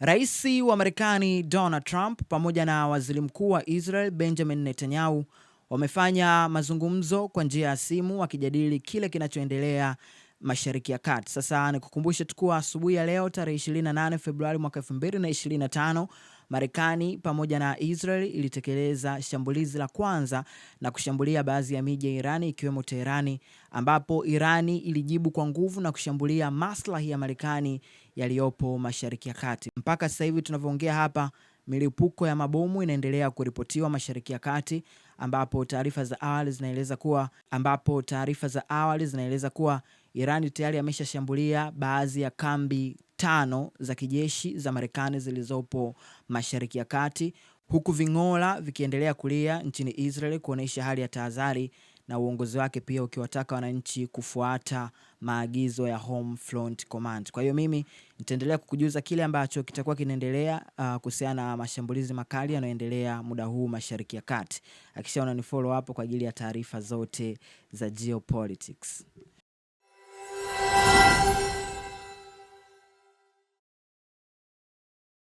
Rais wa Marekani Donald Trump pamoja na Waziri Mkuu wa Israel Benjamin Netanyahu wamefanya mazungumzo kwa njia ya simu wakijadili kile kinachoendelea Mashariki ya Kati. Sasa nikukumbushe tu kuwa asubuhi ya leo tarehe 28 Februari mwaka 2025, Marekani pamoja na Israel ilitekeleza shambulizi la kwanza na kushambulia baadhi ya miji ya Irani ikiwemo Teherani, ambapo Irani ilijibu kwa nguvu na kushambulia maslahi ya Marekani yaliyopo Mashariki ya Kati. Mpaka sasa hivi tunavyoongea hapa, milipuko ya mabomu inaendelea kuripotiwa Mashariki ya Kati, ambapo taarifa za awali zinaeleza kuwa Irani tayari ameshashambulia baadhi ya kambi 5 za kijeshi za Marekani zilizopo Mashariki ya Kati, huku ving'ola vikiendelea kulia nchini Israel kuonesha hali ya tahadhari, na uongozi wake pia ukiwataka wananchi kufuata maagizo ya Home Front Command. Kwa hiyo mimi nitaendelea kukujuza kile ambacho kitakuwa kinaendelea kuhusiana na mashambulizi makali yanayoendelea muda huu Mashariki ya Kati. Hakikisha unanifollow hapo kwa ajili ya taarifa zote za geopolitics.